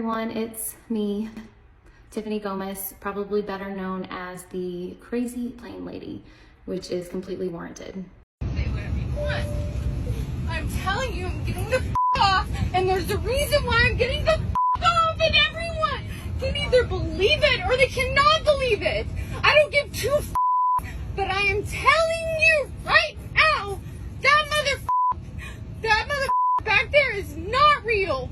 everyone, it's me, Tiffany Gomas, probably better known as the crazy plane lady, which is completely warranted. Say whatever you want. I'm telling you, I'm getting the off, and there's a reason why I'm getting the off, and everyone can either believe it or they cannot believe it. I don't give two but I am telling you right now, that back there is not real.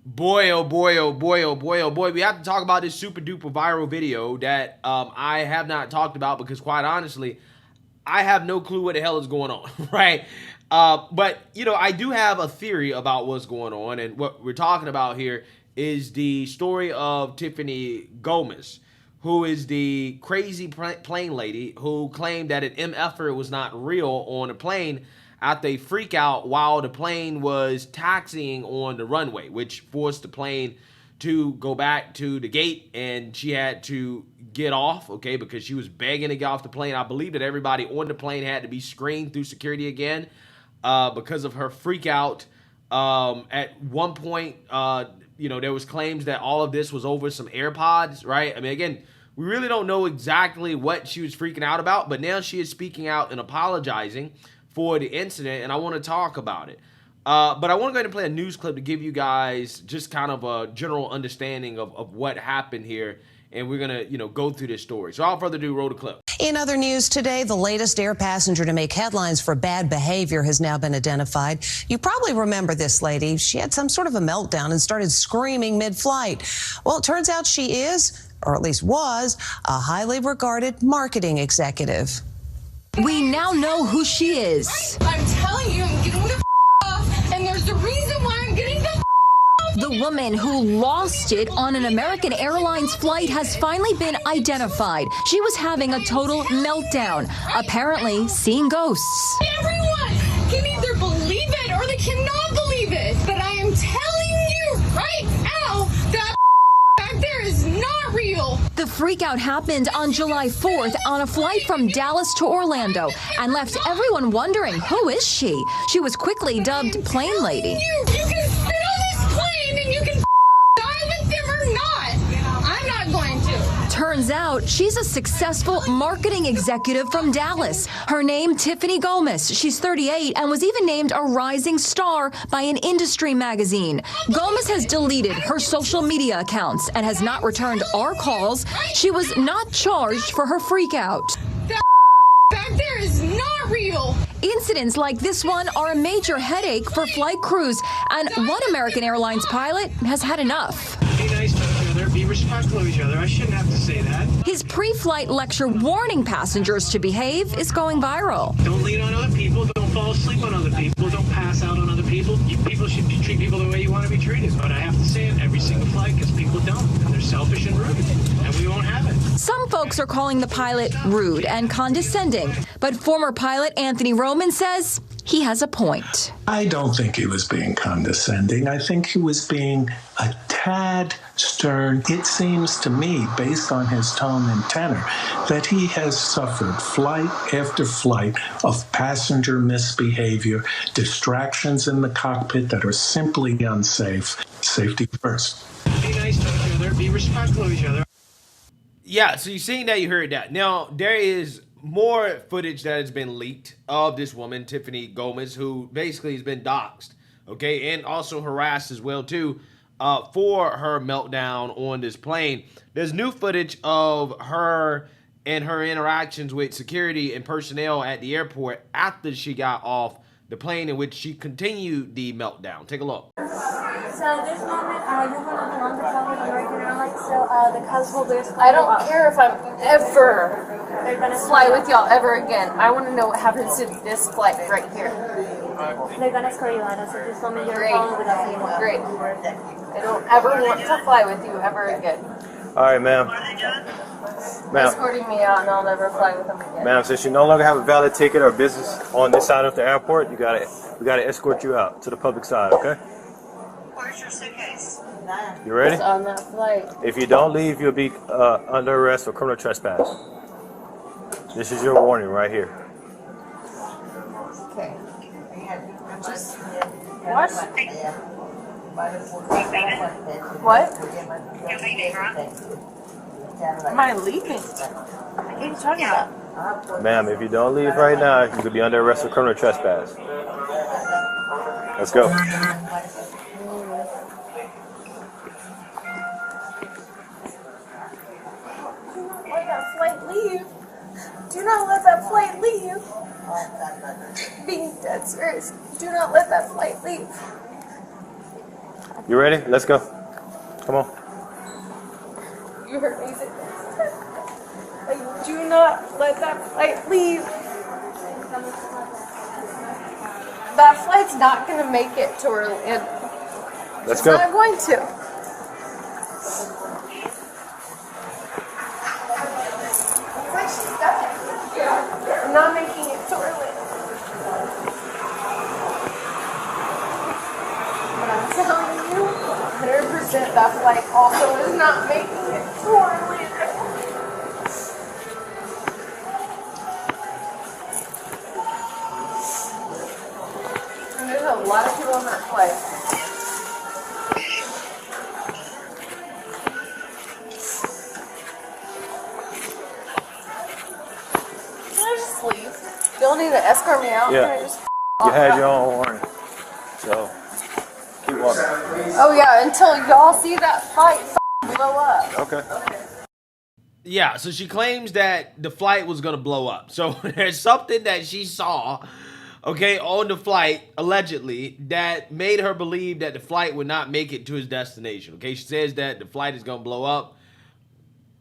Boy, oh boy, oh boy, oh boy, oh boy. We have to talk about this super duper viral video that I have not talked about because quite honestly, I have no clue what the hell is going on, right? But, you know, I do have a theory about what's going on. And what we're talking about here is the story of Tiffany Gomas, who is the crazy plane lady who claimed that an MFer was not real on a plane after a freak out while the plane was taxiing on the runway, which forced the plane to go back to the gate, and she had to get off, okay, because she was begging to get off the plane. I believe that everybody on the plane had to be screened through security again because of her freak out. At one point, you know, there was claims that all of this was over some AirPods, right? I mean, again, we really don't know exactly what she was freaking out about, but now she is speaking out and apologizing for the incident, and I want to talk about it. But I want to go ahead and play a news clip to give you guys just kind of a general understanding of what happened here, and we're going to, you know, go through this story. So without further ado, roll the clip. In other news today, the latest air passenger to make headlines for bad behavior has now been identified. You probably remember this lady. She had some sort of a meltdown and started screaming mid-flight. Well, it turns out she is, or at least was, a highly regarded marketing executive. We now know who she is. I'm telling you, I'm getting the off, and there's a reason why I'm getting the off. The woman who lost it on an American Airlines flight has finally been identified. She was having a total meltdown, apparently seeing ghosts. Everyone can either believe it or they cannot believe it. But I am telling you right now, that back there is not real. The freakout happened on July 4th on a flight from Dallas to Orlando and left everyone wondering, who is she? She was quickly dubbed Plane Lady. You can spit on this plane and you can die with them or not. I'm not going to. Turns out she's a successful marketing executive from Dallas. Her name, Tiffany Gomas. She's 38 and was even named a rising star by an industry magazine. Gomas has deleted her social media accounts and has not returned our calls. She was not charged for her freakout. That back there is not real. Incidents like this one are a major headache for flight crews, and one American Airlines pilot has had enough. Be nice to each other, be respectful of each other. I shouldn't have to say that. His pre-flight lecture warning passengers to behave is going viral. Don't lean on other people. Don't fall asleep on other people. Don't pass out on other people. People should treat people the way you want to be treated. But I have to say it every single flight because people don't. And they're selfish and rude. And we won't have it. Some folks are calling the pilot rude and condescending, but former pilot Anthony Roman says he has a point. I don't think he was being condescending. I think he was being a tad stern. It seems to me, based on his tone and tenor, that he has suffered flight after flight of passenger misbehavior, distractions in the cockpit that are simply unsafe. Safety first. Be nice to each other, be respectful of each other. Yeah, so you seen that, you heard that. Now, there is more footage that has been leaked of this woman, Tiffany Gomas, who basically has been doxxed, okay, and also harassed as well, too, for her meltdown on this plane. There's new footage of her and her interactions with security and personnel at the airport after she got off the plane, in which she continued the meltdown. Take a look. So this moment, you're going to belong to American Airlines, so the cuz holders... I don't care if I'm ever fly with y'all ever again. I want to know what happens to this flight right here. They're going to escort you out, so just moment you're following with us anymore. Great. I don't ever want to fly with you ever again. All right, ma'am. Escorting me out and I'll never fly with them again. Ma'am, since you no longer have a valid ticket or business on this side of the airport, we gotta escort you out to the public side, okay? Where's your suitcase? You ready? It's on that flight. If you don't leave, you'll be under arrest for criminal trespass. This is your warning right here. Okay. What? What? Am I leaving? What are you talking about? Ma'am, if you don't leave right now, you could be under arrest for criminal trespass. Let's go. Let that flight leave. Do not let that flight leave. Being dead serious. Do not let that flight leave. You ready? Let's go. Come on. You heard me say that. Like, do not let that flight leave. That flight's not going to make it to Orlando. Let's It's go. not going to. It's like she's done it. Yeah. I'm not making it to Orlando. But I'm telling you, 100% that flight also is not making it to Orlando. And there's a lot of people on that flight. Can I just leave? You don't need to escort me out. Yeah. Can I just You had your own warning. So, keep walking. Oh yeah, until y'all see that fight blow up. Okay. Yeah, so she claims that the flight was going to blow up. So there's something that she saw, okay, on the flight, allegedly, that made her believe that the flight would not make it to its destination. Okay, she says that the flight is going to blow up.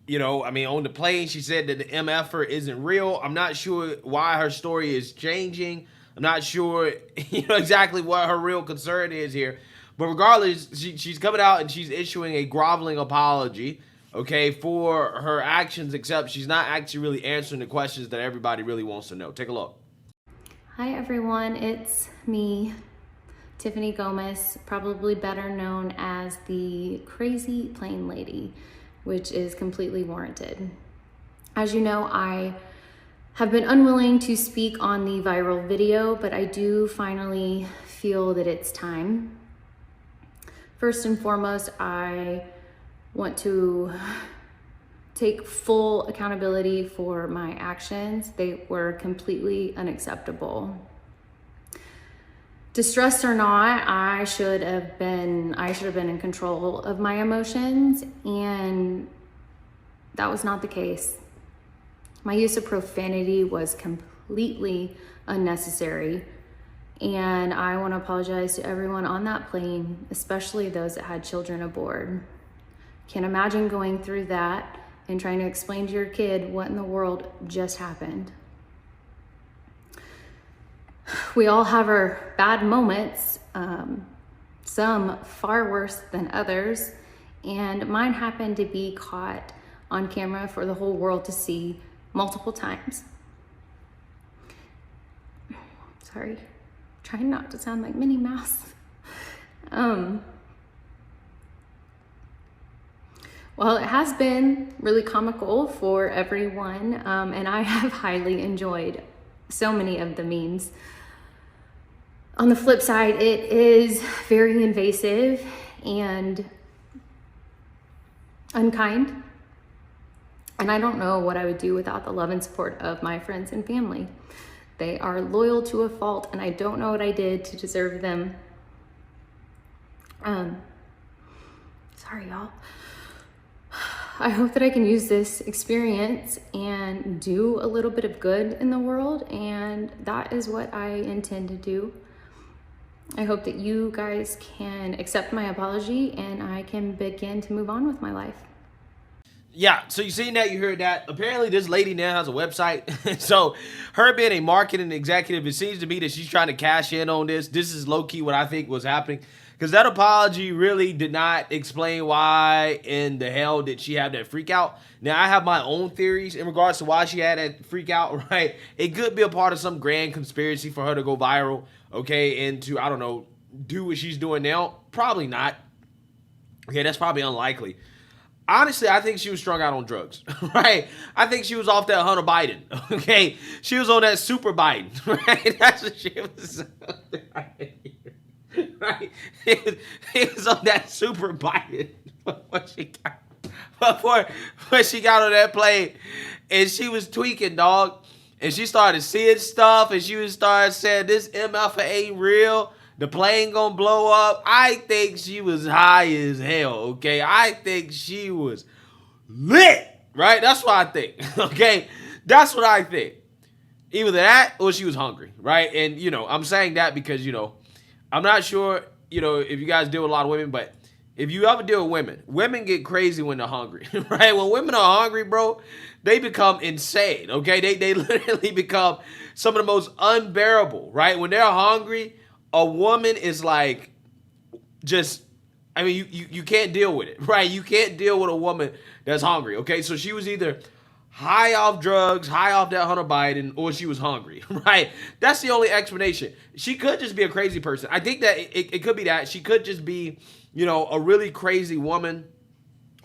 You know, I mean, on the plane, she said that the MFer isn't real. I'm not sure why her story is changing. I'm not sure, exactly what her real concern is here. But regardless, she's coming out and she's issuing a groveling apology, okay, for her actions, except she's not actually really answering the questions that everybody really wants to know. Take a look. Hi everyone, it's me, Tiffany Gomas, probably better known as the crazy plane lady, which is completely warranted. As you know, I have been unwilling to speak on the viral video, but I do finally feel that it's time. First and foremost, I want to take full accountability for my actions. They were completely unacceptable. Distressed or not, I should have been in control of my emotions, and that was not the case. My use of profanity was completely unnecessary, and I want to apologize to everyone on that plane, especially those that had children aboard. Can't imagine going through that and trying to explain to your kid what in the world just happened. We all have our bad moments, some far worse than others, and mine happened to be caught on camera for the whole world to see multiple times. Sorry, trying not to sound like Minnie Mouse. Well, it has been really comical for everyone, and I have highly enjoyed so many of the memes. On the flip side, it is very invasive and unkind, and I don't know what I would do without the love and support of my friends and family. They are loyal to a fault, and I don't know what I did to deserve them. Sorry, y'all. I hope that I can use this experience and do a little bit of good in the world, and that is what I intend to do. I hope that you guys can accept my apology and I can begin to move on with my life. Yeah, so you seen that, you heard that. Apparently this lady now has a website. So her being a marketing executive, it seems to me that she's trying to cash in on this. This is low-key what I think was happening. Because that apology really did not explain why in the hell did she have that freak out. Now, I have my own theories in regards to why she had that freak out, right? It could be a part of some grand conspiracy for her to go viral, okay, and to, I don't know, do what she's doing now. Probably not. Okay, that's probably unlikely. Honestly, I think she was strung out on drugs, right? I think she was off that Hunter Biden, okay? She was on that super Biden, right? That's what she was. right? He was on that super Biden before she got on that plane, and she was tweaking, dog. And she started seeing stuff, and she started saying, this MF ain't real. The plane gonna blow up. I think she was high as hell, okay? I think she was lit, right? That's what I think, okay? That's what I think. Either that or she was hungry, right? And, I'm saying that because, I'm not sure, if you guys deal with a lot of women, but if you ever deal with women get crazy when they're hungry, right? When women are hungry, bro, they become insane, okay? They literally become some of the most unbearable, right? When they're hungry, a woman is like you can't deal with it, right? You can't deal with a woman that's hungry, okay? So she was either high off drugs, high off that Hunter Biden, or she was hungry, right? That's the only explanation. She could just be a crazy person. I think that it could be that. She could just be, a really crazy woman,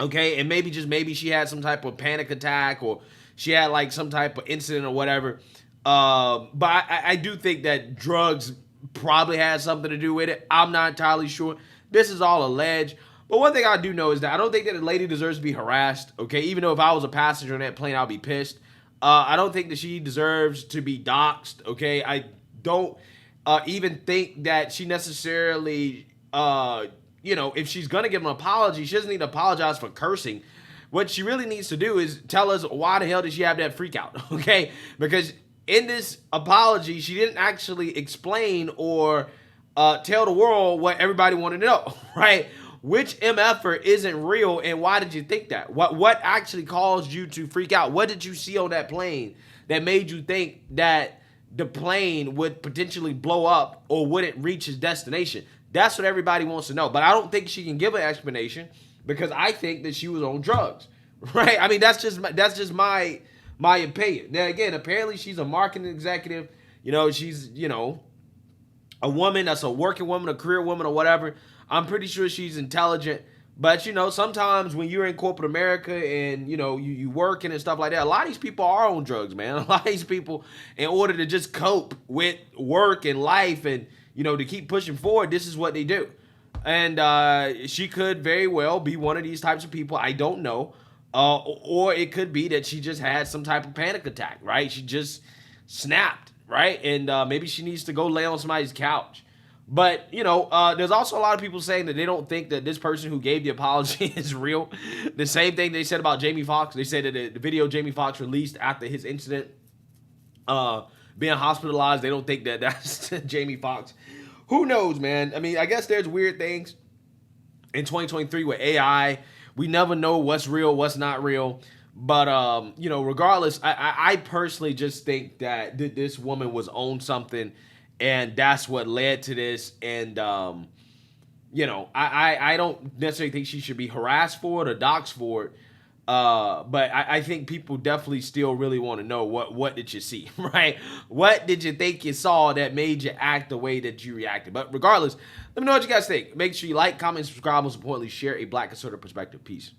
okay? And maybe she had some type of panic attack, or she had like some type of incident or whatever. But I do think that drugs probably had something to do with it. I'm not entirely sure. This is all alleged. But one thing I do know is that I don't think that a lady deserves to be harassed, okay? Even though if I was a passenger on that plane, I'll be pissed. I don't think that she deserves to be doxxed, okay? I don't even think that she necessarily, if she's going to give an apology, she doesn't need to apologize for cursing. What she really needs to do is tell us why the hell did she have that freak out, okay? Because in this apology, she didn't actually explain or tell the world what everybody wanted to know, right? Which MFer isn't real, and why did you think that? What actually caused you to freak out? What did you see on that plane that made you think that the plane would potentially blow up or wouldn't reach its destination? That's what everybody wants to know. But I don't think she can give an explanation because I think that she was on drugs, right? I mean, that's just my opinion. Now, again, apparently she's a marketing executive. She's, a woman that's a working woman, a career woman, or whatever. I'm pretty sure she's intelligent. But, sometimes when you're in corporate America and, you working and stuff like that, a lot of these people are on drugs, man. A lot of these people, in order to just cope with work and life and, to keep pushing forward, this is what they do. And she could very well be one of these types of people. I don't know. Or it could be that she just had some type of panic attack, right? She just snapped, right? And maybe she needs to go lay on somebody's couch. But, there's also a lot of people saying that they don't think that this person who gave the apology is real. The same thing they said about Jamie Foxx. They said that the video Jamie Foxx released after his incident being hospitalized, they don't think that that's Jamie Foxx. Who knows, man? I mean, I guess there's weird things in 2023 with AI. We never know what's real, what's not real. But, regardless, I personally just think that this woman was on something, and that's what led to this. And, I don't necessarily think she should be harassed for it or doxxed for it. But I think people definitely still really want to know what did you see, right? What did you think you saw that made you act the way that you reacted? But regardless, let me know what you guys think. Make sure you like, comment, subscribe, most importantly, share a Black conservative perspective. Peace.